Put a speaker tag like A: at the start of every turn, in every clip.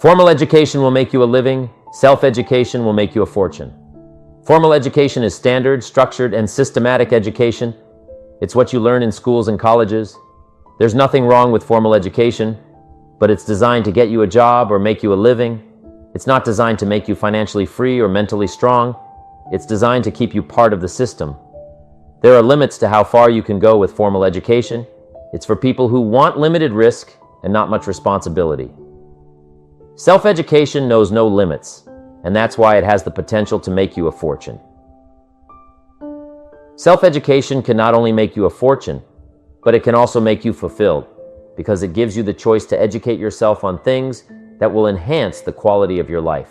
A: Formal education will make you a living. Self-education will make you a fortune. Formal education is standard, structured, and systematic education. It's what you learn in schools and colleges. There's nothing wrong with formal education, but it's designed to get you a job or make you a living. It's not designed to make you financially free or mentally strong. It's designed to keep you part of the system. There are limits to how far you can go with formal education. It's for people who want limited risk and not much responsibility. Self-education knows no limits, and that's why it has the potential to make you a fortune. Self-education can not only make you a fortune, but it can also make you fulfilled, because it gives you the choice to educate yourself on things that will enhance the quality of your life.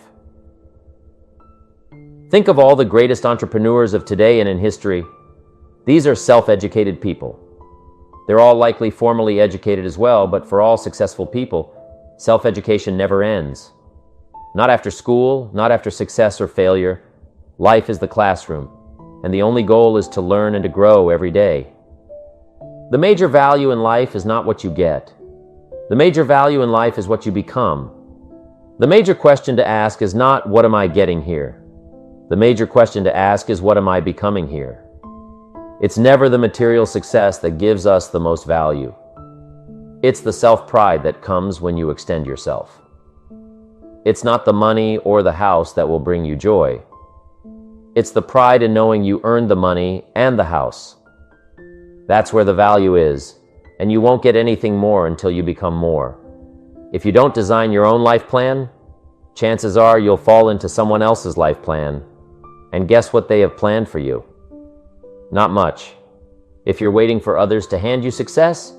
A: Think of all the greatest entrepreneurs of today and in history. These are self-educated people. They're all likely formally educated as well, but for all successful people, self-education never ends. Not after school, not after success or failure. Life is the classroom, and the only goal is to learn and to grow every day. The major value in life is not what you get. The major value in life is what you become. The major question to ask is not, what am I getting here? The major question to ask is, what am I becoming here? It's never the material success that gives us the most value. It's the self-pride that comes when you extend yourself. It's not the money or the house that will bring you joy. It's the pride in knowing you earned the money and the house. That's where the value is, and you won't get anything more until you become more. If you don't design your own life plan, chances are you'll fall into someone else's life plan. And guess what they have planned for you? Not much. If you're waiting for others to hand you success,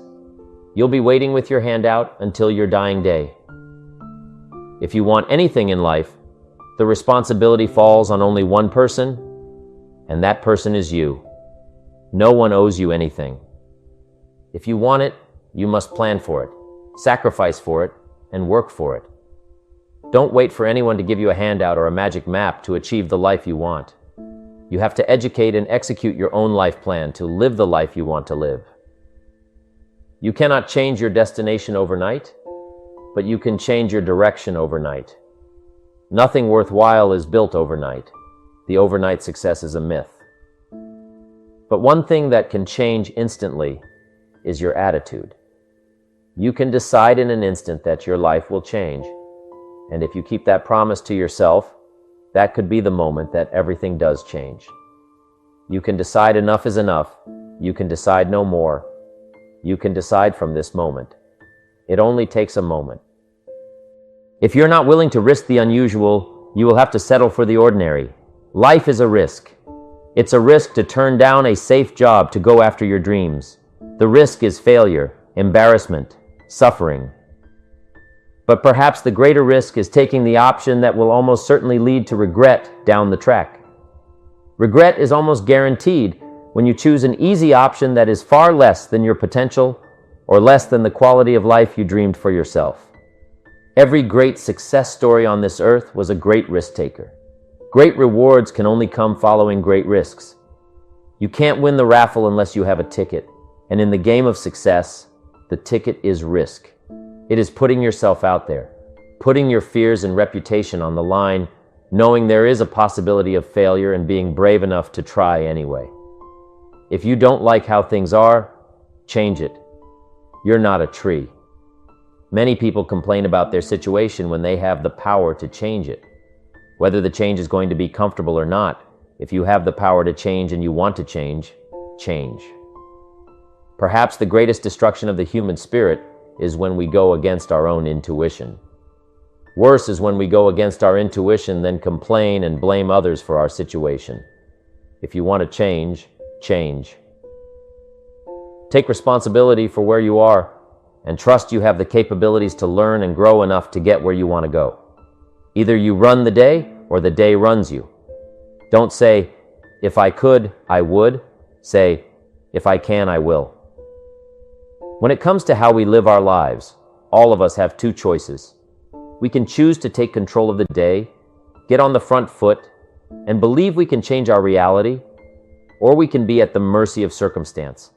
A: you'll be waiting with your hand out until your dying day. If you want anything in life, the responsibility falls on only one person, and that person is you. No one owes you anything. If you want it, you must plan for it, sacrifice for it, and work for it. Don't wait for anyone to give you a handout or a magic map to achieve the life you want. You have to educate and execute your own life plan to live the life you want to live. You cannot change your destination overnight, but you can change your direction overnight. Nothing worthwhile is built overnight. The overnight success is a myth. But one thing that can change instantly is your attitude. You can decide in an instant that your life will change. And if you keep that promise to yourself, that could be the moment that everything does change. You can decide enough is enough. You can decide no more. You can decide from this moment. It only takes a moment. If you're not willing to risk the unusual, you will have to settle for the ordinary. Life is a risk. It's a risk to turn down a safe job to go after your dreams. The risk is failure, embarrassment, suffering. But perhaps the greater risk is taking the option that will almost certainly lead to regret down the track. Regret is almost guaranteed when you choose an easy option that is far less than your potential or less than the quality of life you dreamed for yourself. Every great success story on this earth was a great risk taker. Great rewards can only come following great risks. You can't win the raffle unless you have a ticket, and in the game of success, the ticket is risk. It is putting yourself out there, putting your fears and reputation on the line, knowing there is a possibility of failure and being brave enough to try anyway. If you don't like how things are, change it. You're not a tree. Many people complain about their situation when they have the power to change it. Whether the change is going to be comfortable or not, if you have the power to change and you want to change, change. Perhaps the greatest destruction of the human spirit is when we go against our own intuition. Worse is when we go against our intuition, then complain and blame others for our situation. If you want to change, change. Take responsibility for where you are and trust you have the capabilities to learn and grow enough to get where you want to go. Either you run the day or the day runs you. Don't say, if I could, I would. Say, if I can, I will. When it comes to how we live our lives, all of us have two choices. We can choose to take control of the day, get on the front foot, and believe we can change our reality, or we can be at the mercy of circumstance,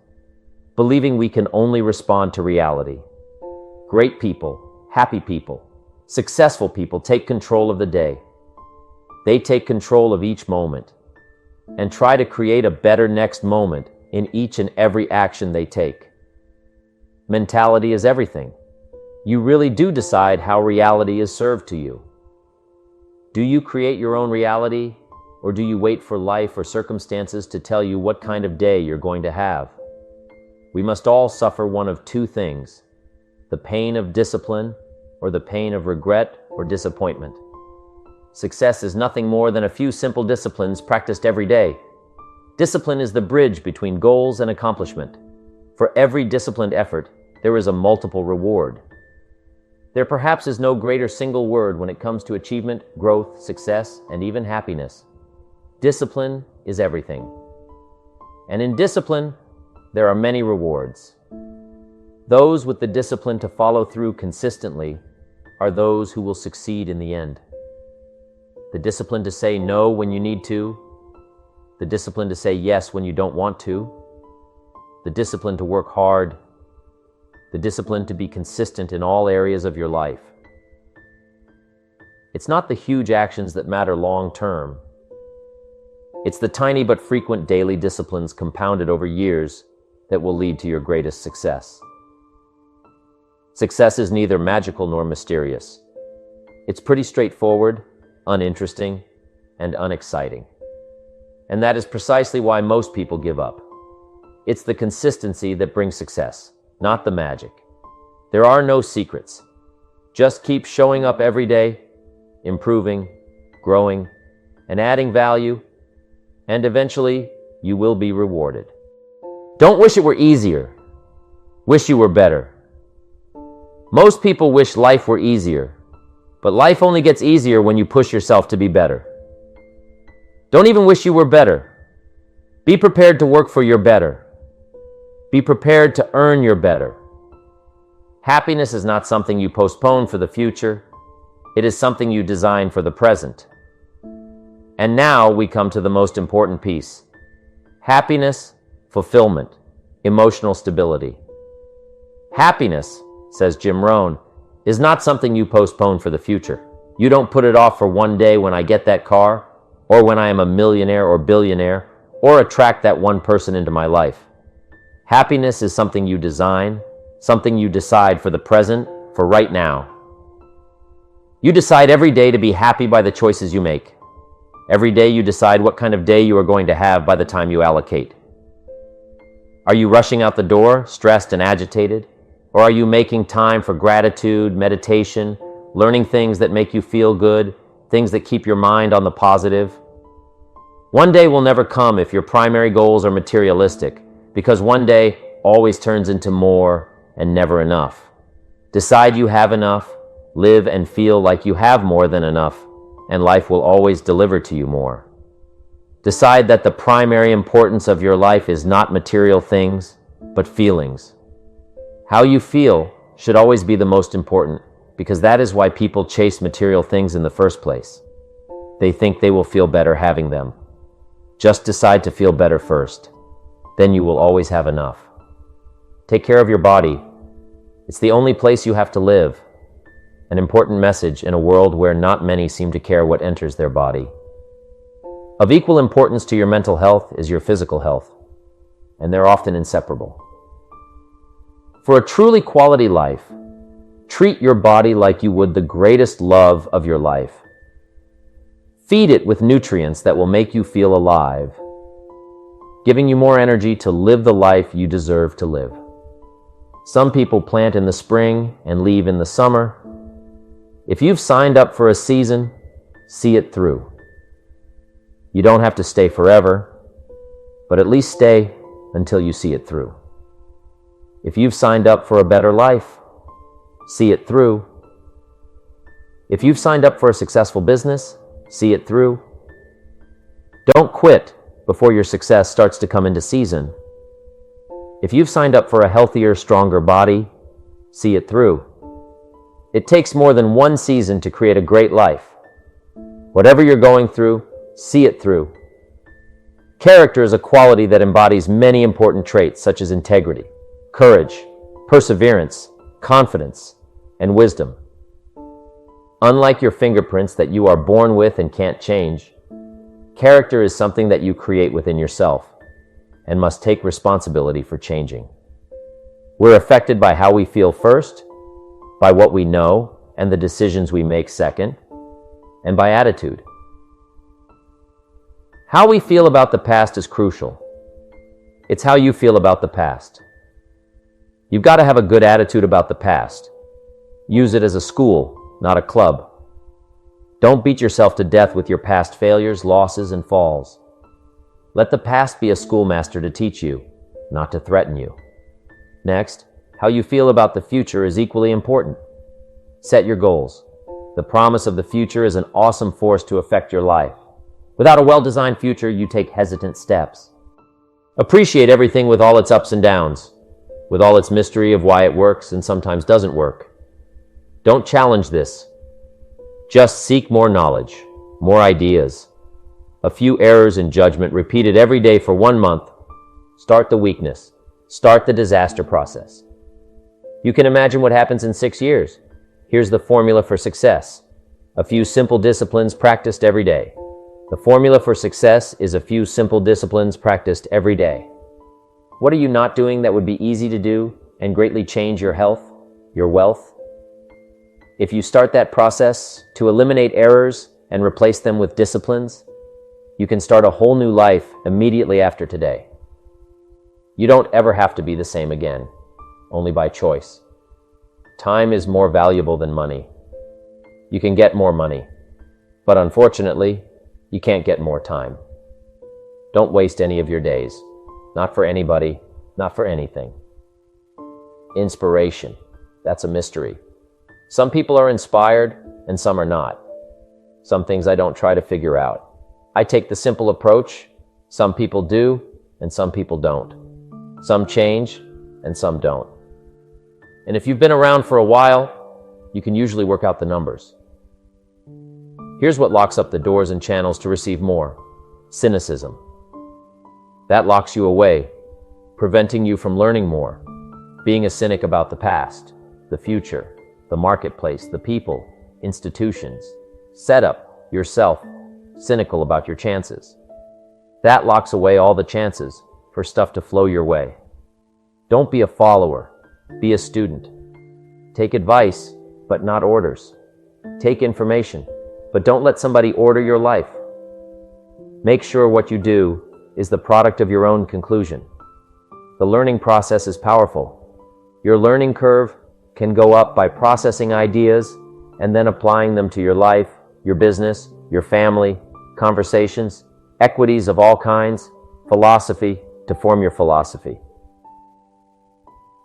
A: believing we can only respond to reality. Great people, happy people, Successful people take control of the day. They take control of each moment and try to create a better next moment in each and every action they take. Mentality is everything. You really do decide how reality is served to you. Do you create your own reality, or do you wait for life or circumstances to tell you what kind of day you're going to have? We must all suffer one of two things: the pain of discipline or the pain of regret or disappointment. Success is nothing more than a few simple disciplines practiced every day. Discipline is the bridge between goals and accomplishment. For every disciplined effort, there is a multiple reward. There perhaps is no greater single word when it comes to achievement, growth, success, and even happiness. Discipline is everything. And in discipline, there are many rewards. Those with the discipline to follow through consistently are those who will succeed in the end. The discipline to say no when you need to, the discipline to say yes when you don't want to, the discipline to work hard, the discipline to be consistent in all areas of your life. It's not the huge actions that matter long term. It's the tiny but frequent daily disciplines compounded over years that will lead to your greatest success. Success is neither magical nor mysterious. It's pretty straightforward, uninteresting, and unexciting. And that is precisely why most people give up. It's the consistency that brings success, not the magic. There are no secrets. Just keep showing up every day, improving, growing, and adding value, and eventually you will be rewarded. Don't wish it were easier. Wish you were better. Most people wish life were easier, but life only gets easier when you push yourself to be better. Don't even wish you were better. Be prepared to work for your better. Be prepared to earn your better. Happiness is not something you postpone for the future. It is something you design for the present. And now we come to the most important piece: happiness, fulfillment, emotional stability. Happiness, says Jim Rohn, is not something you postpone for the future. You don't put it off for one day when I get that car, or when I am a millionaire or billionaire, or attract that one person into my life. Happiness is something you design, something you decide for the present, for right now. You decide every day to be happy by the choices you make. Every day you decide what kind of day you are going to have by the time you allocate. Are you rushing out the door, stressed and agitated? Or are you making time for gratitude, meditation, learning things that make you feel good, things that keep your mind on the positive? One day will never come if your primary goals are materialistic, because one day always turns into more and never enough. Decide you have enough, live and feel like you have more than enough, and life will always deliver to you more. Decide that the primary importance of your life is not material things, but feelings. How you feel should always be the most important, because that is why people chase material things in the first place. They think they will feel better having them. Just decide to feel better first. Then you will always have enough. Take care of your body. It's the only place you have to live. An important message in a world where not many seem to care what enters their body. Of equal importance to your mental health is your physical health, and they're often inseparable. For a truly quality life, treat your body like you would the greatest love of your life. Feed it with nutrients that will make you feel alive, giving you more energy to live the life you deserve to live. Some people plant in the spring and leave in the summer. If you've signed up for a season, see it through. You don't have to stay forever, but at least stay until you see it through. If you've signed up for a better life, see it through. If you've signed up for a successful business, see it through. Don't quit before your success starts to come into season. If you've signed up for a healthier, stronger body, see it through. It takes more than one season to create a great life. Whatever you're going through, see it through. Character is a quality that embodies many important traits such as integrity, courage, perseverance, confidence, and wisdom. Unlike your fingerprints that you are born with and can't change, character is something that you create within yourself and must take responsibility for changing. We're affected by how we feel first, by what we know and the decisions we make second, and by attitude. How we feel about the past is crucial. It's how you feel about the past. You've got to have a good attitude about the past. Use it as a school, not a club. Don't beat yourself to death with your past failures, losses, and falls. Let the past be a schoolmaster to teach you, not to threaten you. Next, how you feel about the future is equally important. Set your goals. The promise of the future is an awesome force to affect your life. Without a well-designed future, you take hesitant steps. Appreciate everything with all its ups and downs, with all its mystery of why it works and sometimes doesn't work. Don't challenge this. Just seek more knowledge, more ideas. A few errors in judgment repeated every day for 1 month. Start the weakness. Start the disaster process. You can imagine what happens in 6 years. Here's the formula for success. A few simple disciplines practiced every day. The formula for success is a few simple disciplines practiced every day. What are you not doing that would be easy to do and greatly change your health, your wealth? If you start that process to eliminate errors and replace them with disciplines, you can start a whole new life immediately after today. You don't ever have to be the same again, only by choice. Time is more valuable than money. You can get more money, but unfortunately, you can't get more time. Don't waste any of your days. Not for anybody, not for anything. Inspiration. That's a mystery. Some people are inspired and some are not. Some things I don't try to figure out. I take the simple approach. Some people do and some people don't. Some change and some don't. And if you've been around for a while, you can usually work out the numbers. Here's what locks up the doors and channels to receive more. Cynicism. That locks you away, preventing you from learning more. Being a cynic about the past, the future, the marketplace, the people, institutions, setup, yourself, cynical about your chances. That locks away all the chances for stuff to flow your way. Don't be a follower, be a student. Take advice, but not orders. Take information, but don't let somebody order your life. Make sure what you do is the product of your own conclusion. The learning process is powerful. Your learning curve can go up by processing ideas and then applying them to your life, your business, your family, conversations, equities of all kinds, philosophy to form your philosophy.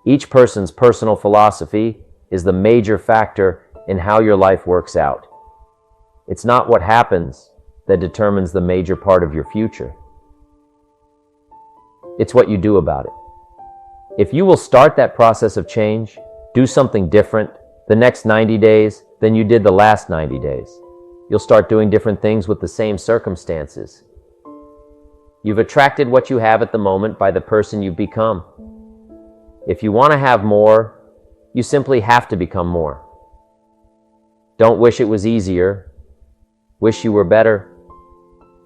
A: Each person's personal philosophy is the major factor in how your life works out. It's not what happens that determines the major part of your future. It's what you do about it. If you will start that process of change, do something different the next 90 days than you did the last 90 days. You'll start doing different things with the same circumstances. You've attracted what you have at the moment by the person you've become. If you want to have more, you simply have to become more. Don't wish it was easier. Wish you were better.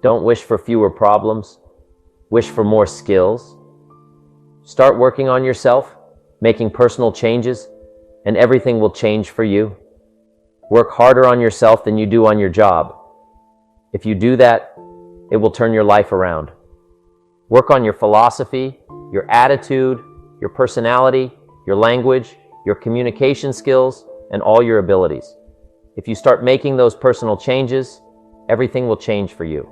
A: Don't wish for fewer problems. Wish for more skills. Start working on yourself, making personal changes, and everything will change for you. Work harder on yourself than you do on your job. If you do that, it will turn your life around. Work on your philosophy, your attitude, your personality, your language, your communication skills, and all your abilities. If you start making those personal changes, everything will change for you.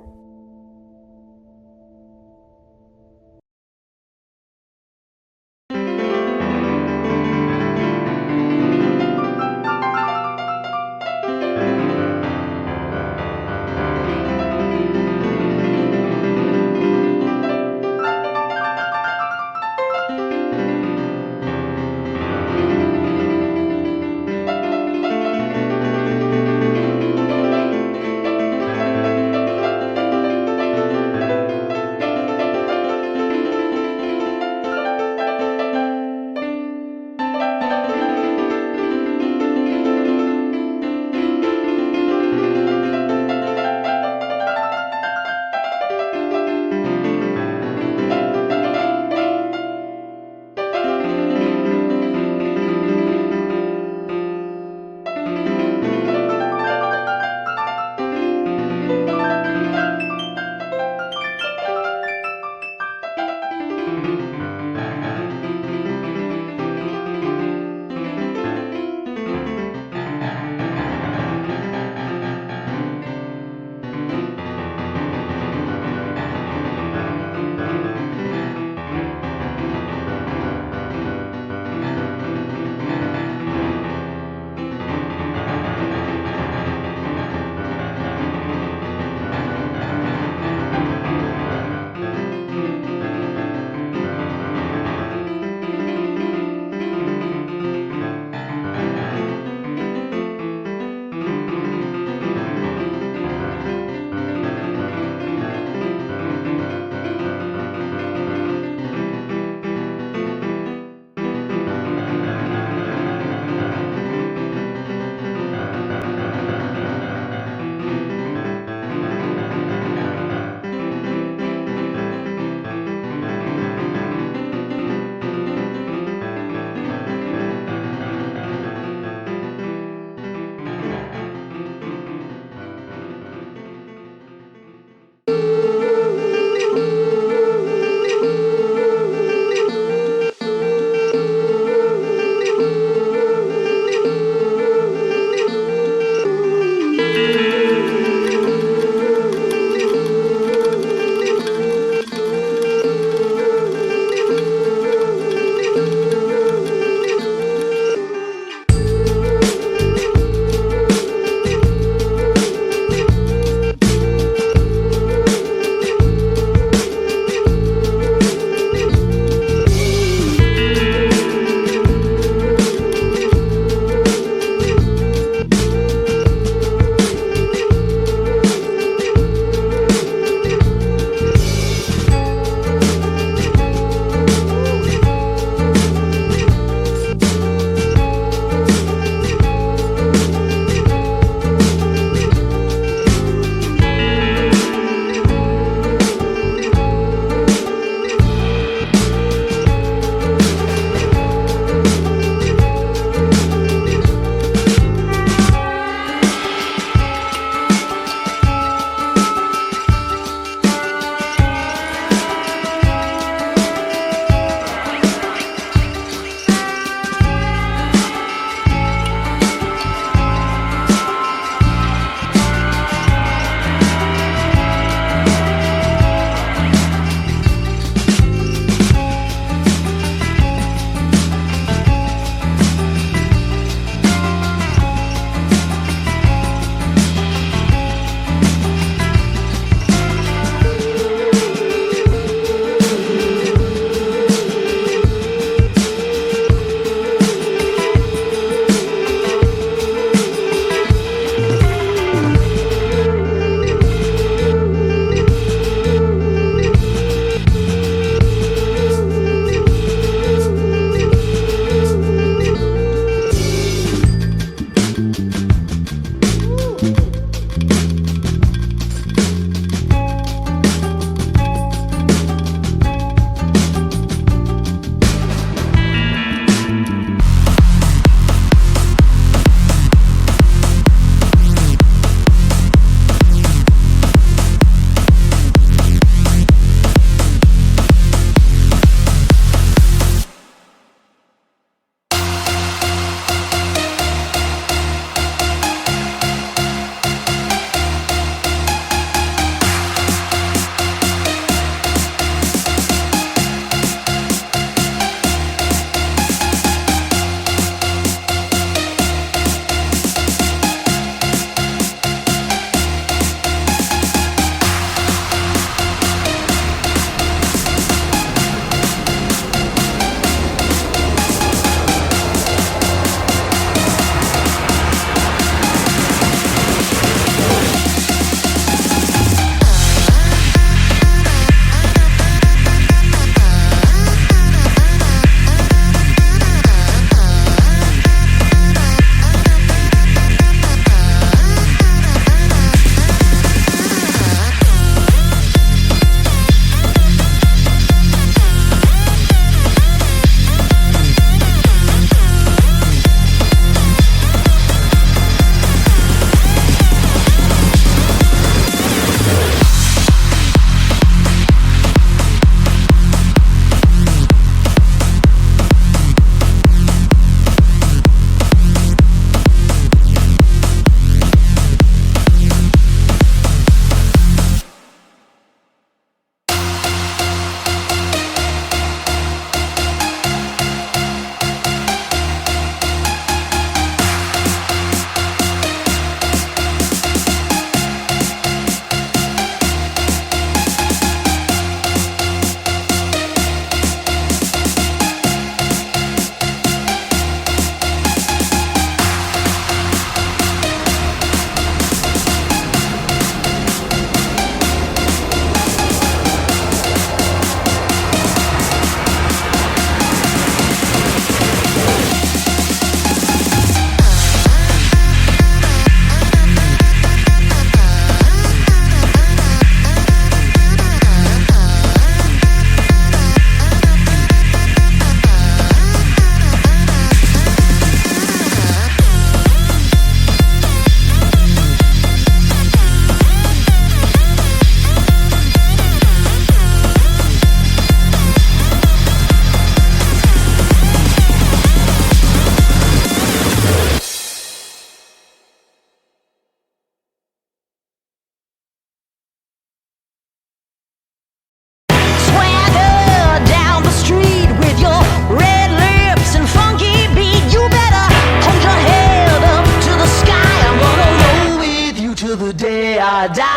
B: or die.